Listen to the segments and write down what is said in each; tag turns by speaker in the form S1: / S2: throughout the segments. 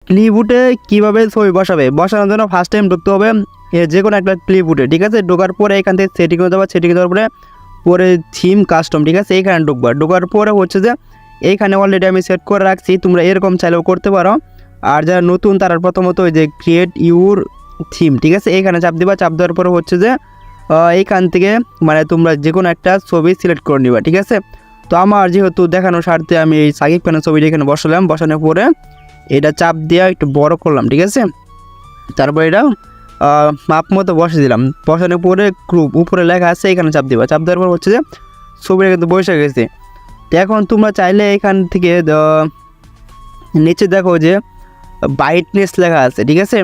S1: ক্লিপবোর্ডে কীভাবে ছবি বসানোর জন্য ফার্স্ট টাইম ঢুকতে হবে যে কোনো একটা ক্লিপবোর্ডে, ঠিক আছে। ঢোকার পরে এখান থেকে সেটিং হতে হবে, সেটিং দেওয়ার পরে থিম কাস্টম, ঠিক আছে, এইখানে ঢোকার পরে হচ্ছে যে এইখানে অলরেডি আমি সেট করে রাখছি, তোমরা এরকম চাইলেও করতে পারো। আর যারা নতুন তারা প্রথমত ওই যে ক্রিয়েট ইউর থিম, ঠিক আছে, এইখানে চাপ দিবা। চাপ দেওয়ার পরে হচ্ছে যে এইখান থেকে মানে তোমরা যে কোনো একটা ছবি সিলেক্ট করে নিবা, ঠিক আছে। তো আমার যেহেতু দেখানোর স্বার্থে আমি এই সাকিব খানের ছবিটা এখানে বসালাম, বসানোর পরে এটা চাপ দিয়ে একটু বড় করলাম, ঠিক আছে। তারপর এটা মাপ মতো বসে দিলাম, বসানোর পরে গ্রুপ উপরে লেখা আছে এখানে চাপ দিবা। চাপ দেওয়ার পর হচ্ছে যে ছবিটা কিন্তু বসে গেছে। তো এখন তোমরা চাইলে এখান থেকে নিচে দেখো যে ব্রাইটনেস লেখা আছে, ঠিক আছে,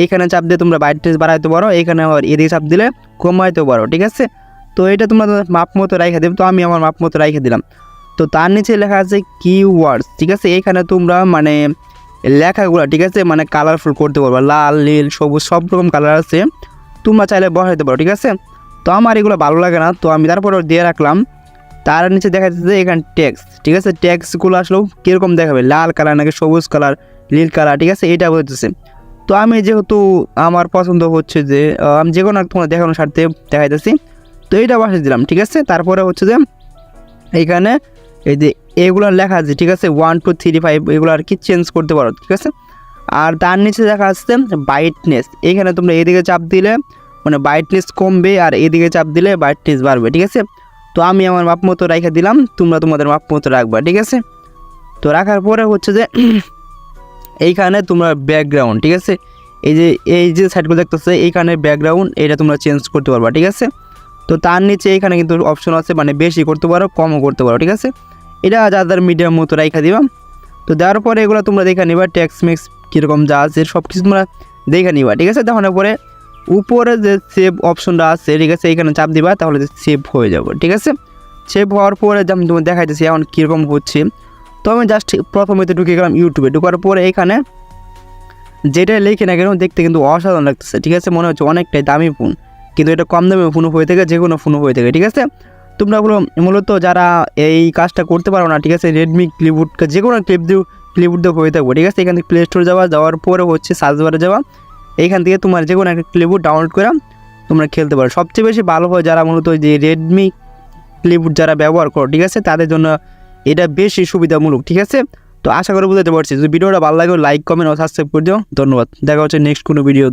S1: এইখানে চাপ দিয়ে তোমরা ব্রাইটনেস বাড়াইতে পারো, এইখানে আবার এদিকে চাপ দিলে কমাইতে পারো, ঠিক আছে। তো এটা তোমরা মাপ মতো রেখে দেবে, তো আমি আমার মাপ মতো রেখে দিলাম। তো তার নিচে লেখা আছে কিওয়ার্ডস, ঠিক আছে, এইখানে তোমরা মানে লেখাগুলো, ঠিক আছে, মানে কালারফুল করতে পারবো, লাল নীল সবুজ সব রকম কালার আছে, তোমরা চাইলে বসাইতে পারো, ঠিক আছে। তো আমার এগুলো ভালো লাগে না, তো আমি তারপরে দিয়ে রাখলাম। তার নিচে দেখা যাচ্ছে এখানে টেক্সট, ঠিক আছে, টেক্সটগুলো আসলেও কীরকম দেখাবে, লাল কালার নাকি সবুজ কালার নীল কালার, ঠিক আছে, এটা বলতেছে। তো আমি যেহেতু আমার পছন্দ হচ্ছে যে আমি যে কোনো তোমার দেখানোর স্বার্থে দেখাইতেছি, তো এইটা বসে দিলাম, ঠিক আছে। তারপরে হচ্ছে যে এইখানে এই যে এগুলো লেখা আছে, ঠিক আছে, 1 2 3 5 এগুলো আর কি চেঞ্জ করতে পারো, ঠিক আছে। আর তার নিচে দেখা আসছে ব্রাইটনেস, এইখানে তোমরা এদিকে চাপ দিলে মানে ব্রাইটনেস কমবে, আর এদিকে চাপ দিলে ব্রাইটনেস বাড়বে, ঠিক আছে। তো আমি আমার মাপ মতো রেখে দিলাম, তোমরা তোমাদের মাপ মতো রাখবা, ঠিক আছে। তো রাখার পরে হচ্ছে যে এইখানে তোমরা ব্যাকগ্রাউন্ড, ঠিক আছে, এই যে সাইডগুলো দেখতেছে এইখানে ব্যাকগ্রাউন্ড, এটা তোমরা চেঞ্জ করতে পারবা, ঠিক আছে। তো তার নিচে এইখানে কিন্তু অপশন আছে, মানে বেশি করতে পারো কমও করতে পারো, ঠিক আছে। এটা যাদের মিডিয়াম মতো রেখে দিবা। তো দেওয়ার পরে এগুলো তোমরা দেখে নিবা, টেক্সট মিক্স কীরকম যা আছে সব কিছু তোমরা দেখে নিবা, ঠিক আছে। দেখানোর পরে উপরে যে সেভ অপশনটা আছে, ঠিক আছে, এইখানে চাপ দিবা, তাহলে সেভ হয়ে যাবে, ঠিক আছে। সেভ হওয়ার পরে যেমন তোমার দেখাইতেছি এখন কীরকম হচ্ছে। তো আমি জাস্ট প্রথমে তো ঢুকে গেলাম ইউটিউবে, ঢুকার পরে এইখানে যেটা লিখে না কেন দেখতে কিন্তু অসাধারণ লাগতেছে, ঠিক আছে, মনে হচ্ছে অনেকটাই দামি ফোন, কিন্তু এটা কম দামি ফোনও হয়ে থাকে, যে কোনো ফোনও হয়ে থাকে, ঠিক আছে। তোমরা মূলত যারা এই কাজটা করতে পারো না, ঠিক আছে, রেডমি ক্লিপবোর্ড যে কোনো ক্লিপবোর্ড দিয়ে হয়ে থাকবো, ঠিক আছে। এখান থেকে প্লে স্টোরে যাওয়ার পরে হচ্ছে সার্চ বারে যাওয়া, এইখান থেকে তোমার যে কোনো একটা ক্লিপবোর্ড ডাউনলোড করে তোমরা খেলতে পারো। সবচেয়ে বেশি ভালো হয় যারা মূলত যে রেডমি ক্লিপবোর্ড যারা ব্যবহার করো, ঠিক আছে, তাদের জন্য এটা বেশি সুবিধামূলক, ঠিক আছে। তো আশা করি বুঝতে পারছি, যদি ভিডিওটা ভালো লাগে লাইক কমেন্ট ও সাবস্ক্রাইব করে দিও। ধন্যবাদ, দেখা হচ্ছে নেক্সট কোনো ভিডিও।